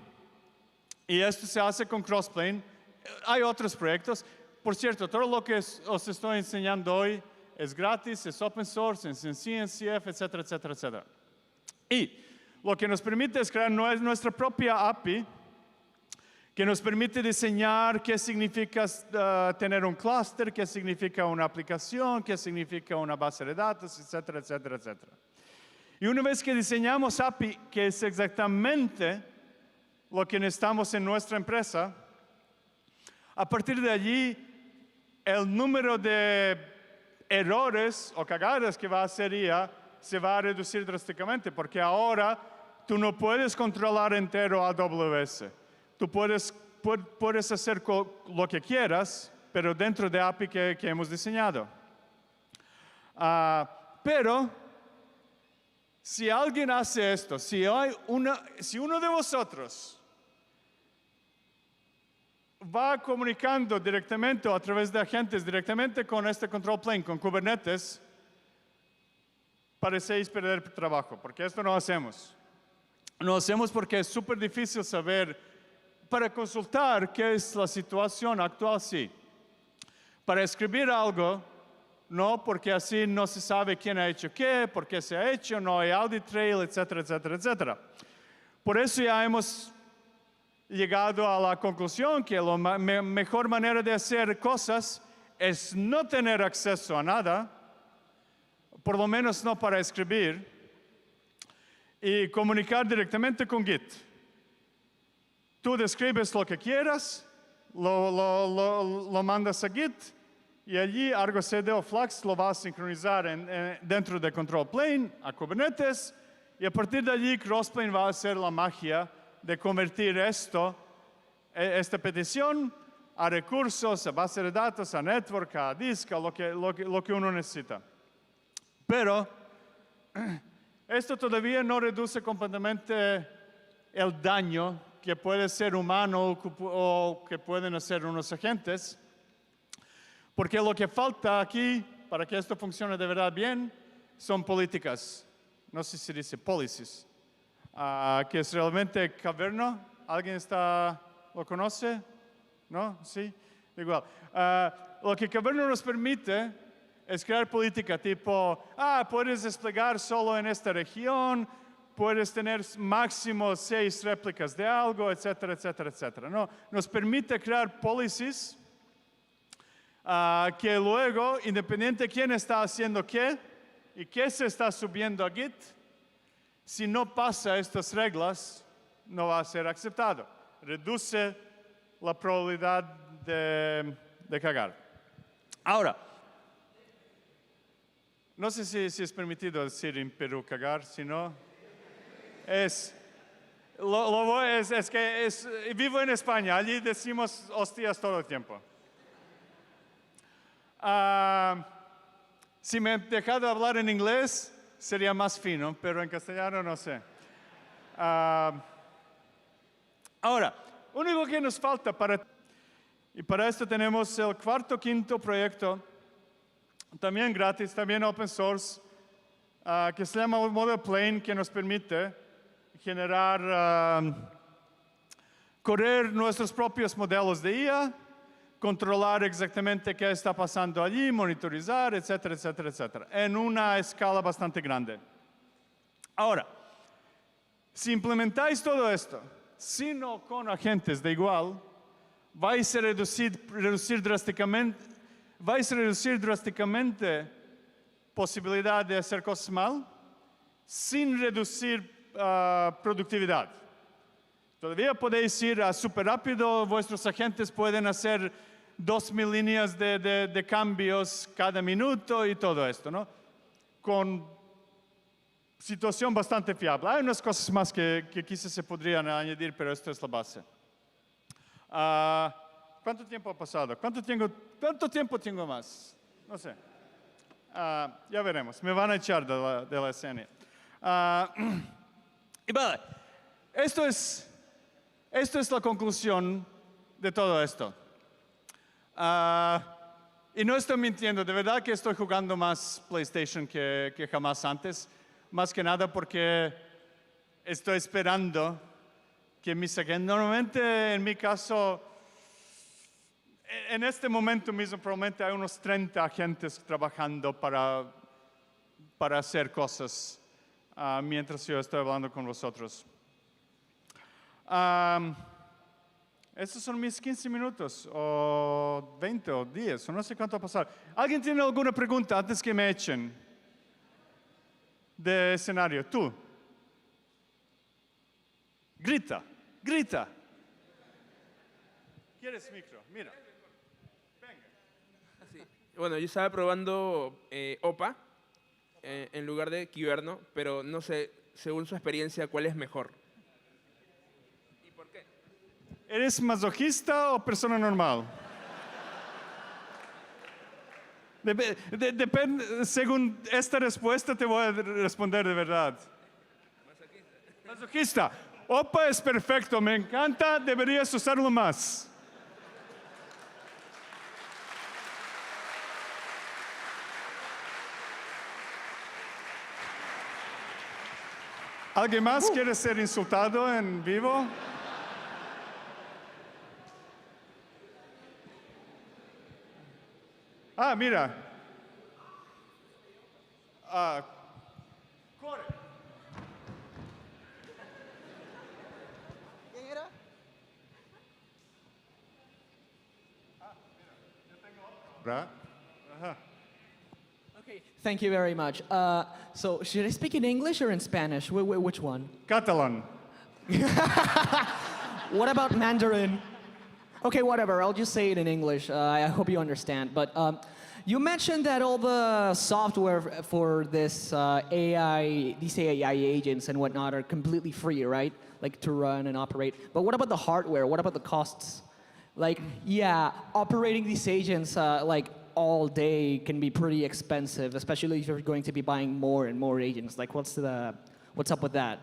y esto se hace con Crossplane. Hay otros proyectos. Por cierto, todo lo que os estoy enseñando hoy es gratis, es open source, es en CNCF, etcétera, etcétera, etcétera. Y lo que nos permite es crear nuestra propia API, que nos permite diseñar qué significa tener un clúster, qué significa una aplicación, qué significa una base de datos, etcétera, etcétera, etcétera. Y una vez que diseñamos API, que es exactamente lo que necesitamos en nuestra empresa, a partir de allí, el número de errores o cagadas que va a hacer IA se va a reducir drásticamente, porque ahora tú no puedes controlar entero AWS. Tú puedes hacer lo que quieras, pero dentro de API que hemos diseñado. Pero, si alguien hace esto, si uno de vosotros va comunicando directamente o a través de agentes directamente con este control plane, con Kubernetes, parecéis perder trabajo, porque esto no hacemos. No hacemos porque es súper difícil saber. Para consultar qué es la situación actual, sí. Para escribir algo, no, porque así no se sabe quién ha hecho qué, por qué se ha hecho, no hay audit trail, etcétera, etcétera, etcétera. Por eso ya hemos llegado a la conclusión que la mejor manera de hacer cosas es no tener acceso a nada, por lo menos no para escribir, y comunicar directamente con Git. Tú describes lo que quieras, lo mandas a Git, y allí Argo CD o Flux lo va a sincronizar dentro de Control Plane a Kubernetes, y a partir de allí Crossplane va a hacer la magia de convertir esta petición a recursos, a base de datos, a network, a disk, a lo que uno necesita. Pero esto todavía no reduce completamente el daño que puede ser humano o que pueden hacer unos agentes, porque lo que falta aquí para que esto funcione de verdad bien son políticas, no sé si dice policies, que es realmente Caverno. ¿Alguien lo conoce? ¿No? ¿Sí? Igual. Lo que Caverno nos permite es crear política tipo, puedes desplegar solo en esta región, puedes tener máximo 6 réplicas de algo, etcétera, etcétera, etcétera, ¿no? Nos permite crear policies que luego, independiente de quién está haciendo qué y qué se está subiendo a Git, si no pasa estas reglas, no va a ser aceptado. Reduce la probabilidad de cagar. Ahora, no sé si es permitido decir en Perú cagar, si no, vivo en España, allí decimos hostias todo el tiempo. Si me he dejado hablar en inglés, sería más fino, pero en castellano no sé. Ahora, único que nos falta y para esto tenemos el quinto proyecto, también gratis, también open source, que se llama Model Plane, que nos permite generar, correr nuestros propios modelos de IA, controlar exactamente qué está pasando allí, monitorizar, etcétera, etcétera, etcétera, en una escala bastante grande. Ahora, si implementáis todo esto, sino con agentes de igual, vais a reducir drásticamente posibilidad de hacer cosas mal, sin reducir productividad. Todavía podéis ir súper rápido, vuestros agentes pueden hacer 2.000 líneas de cambios cada minuto y todo esto, ¿no? Con situación bastante fiable. Hay unas cosas más que quizás se podrían añadir, pero esto es la base. ¿Cuánto tiempo ha pasado? ¿Cuánto tiempo tengo más? No sé. Ya veremos. Me van a echar de la escena. Y vale, esto es la conclusión de todo esto. Y no estoy mintiendo, de verdad que estoy jugando más PlayStation que jamás antes. Más que nada porque estoy esperando que mis agentes, normalmente en mi caso, en este momento mismo probablemente hay unos 30 agentes trabajando para hacer cosas mientras yo estoy hablando con vosotros. Estos son mis 15 minutos, o 20, o 10, o no sé cuánto ha pasado. ¿Alguien tiene alguna pregunta antes que me echen de escenario? Tú. Grita. ¿Quieres micro? Mira. Venga. Sí. Bueno, yo estaba probando OPA en lugar de Kyberno, pero no sé, según su experiencia, ¿cuál es mejor? ¿Y por qué? ¿Eres masoquista o persona normal? Depende, según esta respuesta te voy a responder de verdad. Masoquista. OPA es perfecto, me encanta, deberías usarlo más. ¿Alguien más quiere ser insultado en vivo? Mira. Corre. ¿Quién era? Right? Okay, thank you very much. So, should I speak in English or in Spanish? Which one? Catalan. What about Mandarin? Okay, whatever. I'll just say it in English. I hope you understand. But you mentioned that all the software for this these AI agents and whatnot are completely free, right? Like to run and operate. But what about the hardware? What about the costs? Like, yeah, operating these agents like all day can be pretty expensive, especially if you're going to be buying more and more agents. Like, what's up with that?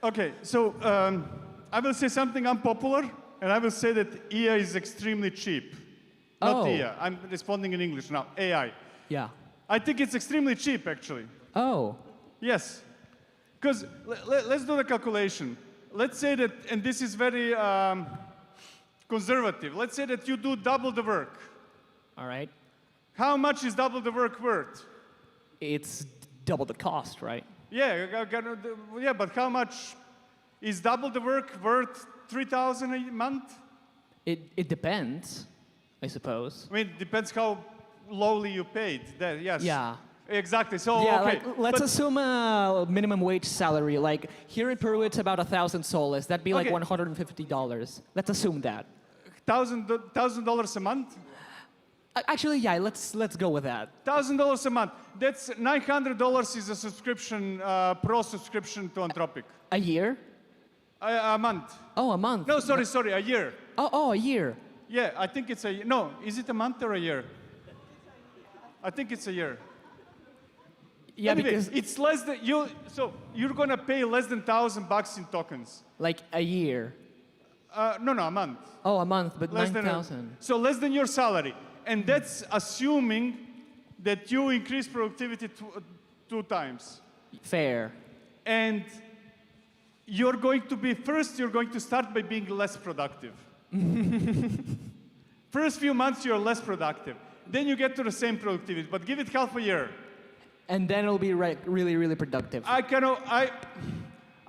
Okay, so I will say something unpopular, and I will say that IA is extremely cheap. Not IA. I'm responding in English now. AI. Yeah. I think it's extremely cheap, actually. Oh. Yes. Because let's do the calculation. Let's say that, and this is very conservative, let's say that you do double the work. All right. How much is double the work worth? It's double the cost, right? Yeah, yeah, but how much is double the work worth 3,000 a month? It depends, I suppose. I mean, it depends how lowly you paid. That, yes. Yeah. Exactly. So Yeah, okay. like, let's assume a minimum wage salary. Like here in Peru, it's about 1,000 soles. That'd be like Okay. $150. Let's assume that. $1,000 a month? Actually, yeah, let's go with that. $1,000 a month. That's $900 is a subscription, pro subscription to Anthropic. A year? A month. Oh, a month. No, sorry, a year. Oh, a year. Yeah, I think it's a, no, is it a month or a year? I think it's a year. Yeah, Anyway, because it's less than, so you're gonna pay less than $1,000 in tokens. like a year. No, a month. Oh, a month, but Less than 9,000. So less than your salary. And that's assuming that you increase productivity two times. Fair. And you're going to start by being less productive. First few months, you're less productive. Then you get to the same productivity, but give it half a year. And then it'll be really, really productive. I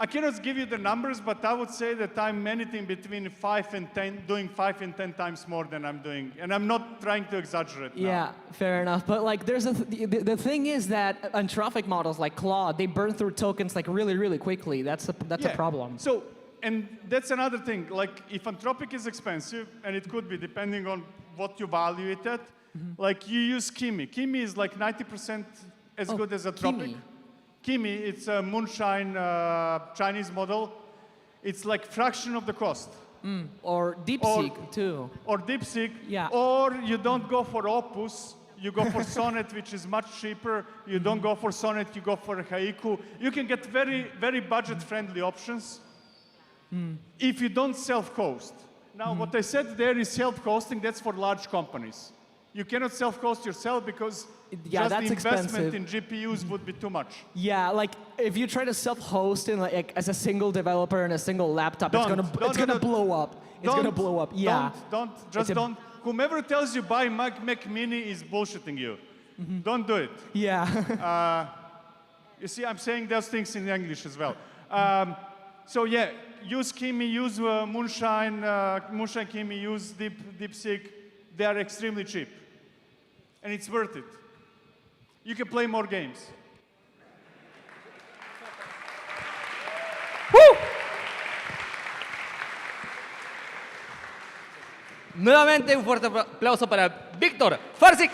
cannot give you the numbers, but I would say that I'm anything between 5 and 10, doing 5 and 10 times more than I'm doing. And I'm not trying to exaggerate now. Yeah, fair enough. But like, there's the thing is that Anthropic models like Claude, they burn through tokens like really quickly. That's a problem. So, and that's another thing. Like, if Anthropic is expensive, and it could be depending on what you value it at, like you use Kimi. Kimi is like 90% as good as Anthropic. Kimi, it's a moonshine Chinese model. It's like fraction of the cost. Or DeepSeek too. Or DeepSeek. Yeah. Or you don't go for Opus. You go for Sonnet, which is much cheaper. You don't go for Sonnet, you go for Haiku. You can get very budget-friendly options if you don't self-host. Now, what I said there is self-hosting. That's for large companies. You cannot self-host yourself because just the investment in GPUs would be too much. Yeah, like if you try to self-host in like as a single developer in a single laptop, it's gonna blow up. It's gonna blow up. Yeah. Don't. Whomever tells you buy Mac Mini is bullshitting you. Don't do it. Yeah. You see, I'm saying those things in English as well. So yeah, use Kimi, use Moonshine Kimi, use DeepSeek. They are extremely cheap. And it's worth it. You can play more games. ¡Woo! Nuevamente un fuerte aplauso para Víctor Farsic.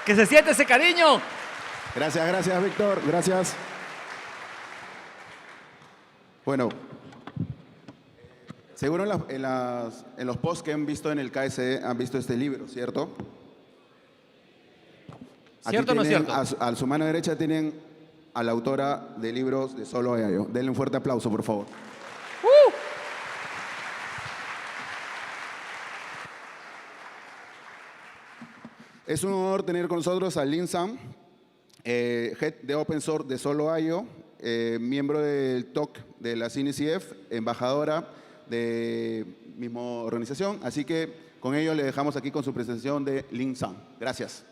Que se siente ese cariño. Gracias, Víctor. Gracias. Bueno, seguro en los posts que han visto en el KCD han visto este libro, ¿cierto? ¿Cierto o no es cierto? A su mano derecha tienen a la autora de libros de Solo AI. Denle un fuerte aplauso, por favor. Es un honor tener con nosotros a Lin Sam, Head de Open Source de Solo AI, miembro del TOC de la CNCF, embajadora de misma organización. Así que con ello le dejamos aquí con su presentación de Lin Sam. Gracias.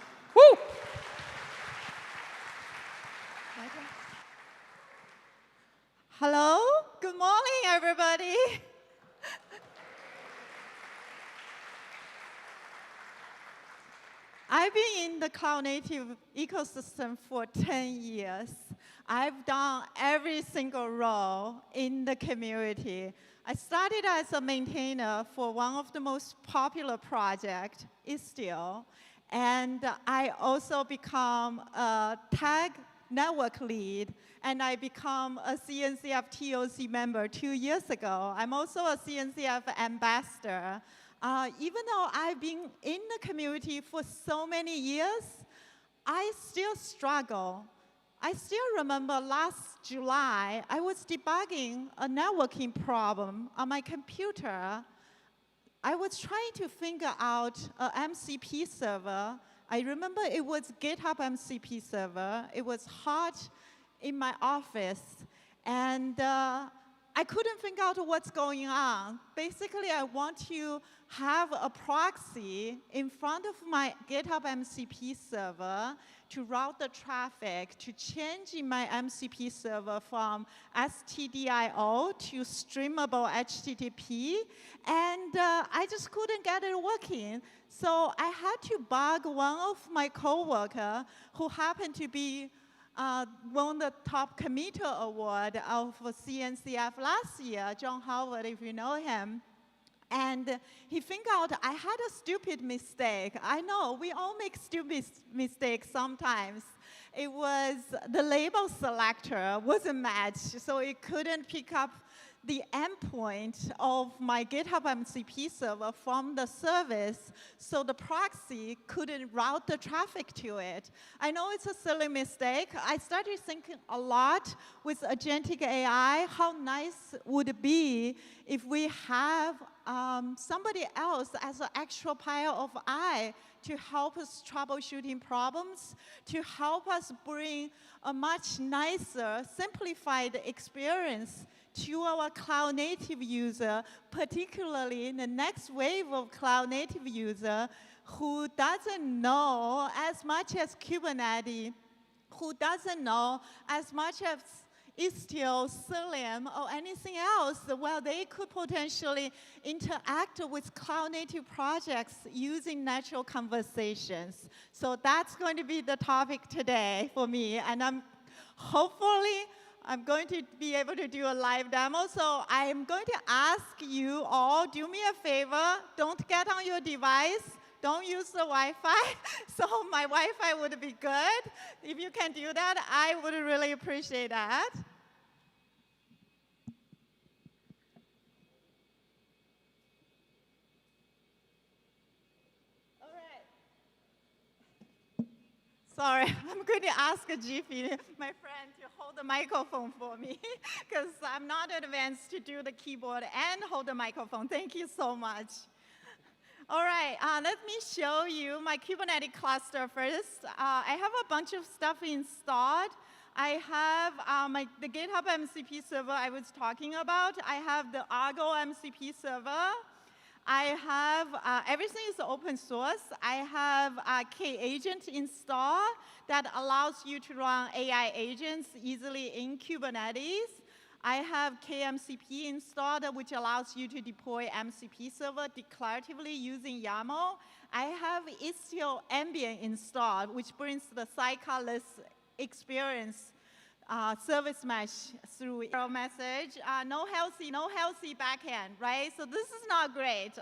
Hello, good morning, everybody. I've been in the cloud native ecosystem for 10 years. I've done every single role in the community. I started as a maintainer for one of the most popular projects, Istio, and I also become a tag network lead, and I become a CNCF TOC member 2 years ago. I'm also a CNCF ambassador. Even though I've been in the community for so many years, I still struggle. I still remember last July, I was debugging a networking problem on my computer. I was trying to figure out an MCP server. I remember it was GitHub MCP server. It was hot in my office. And I couldn't figure out what's going on. Basically, I want to have a proxy in front of my GitHub MCP server to route the traffic, to change in my MCP server from STDIO to streamable HTTP, and I just couldn't get it working. So I had to bug one of my coworkers who happened to be won the top committer award of CNCF last year, John Howard, if you know him. And he figured out I had a stupid mistake. I know, we all make stupid mistakes sometimes. It was the label selector wasn't matched, so it couldn't pick up the endpoint of my GitHub MCP server from the service, so the proxy couldn't route the traffic to it. I know it's a silly mistake. I started thinking a lot with agentic AI, how nice would it be if we have somebody else as an actual pair of eye to help us troubleshooting problems, to help us bring a much nicer, simplified experience to our cloud-native user, particularly the next wave of cloud-native user who doesn't know as much as Kubernetes, who doesn't know as much as Istio, Cilium, or anything else, well, they could potentially interact with cloud-native projects using natural conversations. So that's going to be the topic today for me, and hopefully, I'm going to be able to do a live demo, so I'm going to ask you all, do me a favor, don't get on your device, don't use the Wi-Fi, so my Wi-Fi would be good. If you can do that, I would really appreciate that. Sorry, I'm going to ask Jiffy, my friend, to hold the microphone for me, because I'm not advanced to do the keyboard and hold the microphone. Thank you so much. All right, let me show you my Kubernetes cluster first. I have a bunch of stuff installed. I have the GitHub MCP server I was talking about. I have the Argo MCP server. I have, everything is open source. I have K-Agent installed that allows you to run AI agents easily in Kubernetes. I have KMCP installed, which allows you to deploy MCP server declaratively using YAML. I have Istio Ambient installed, which brings the sidecar-less experience service mesh through error message. No healthy backend, right? So this is not great.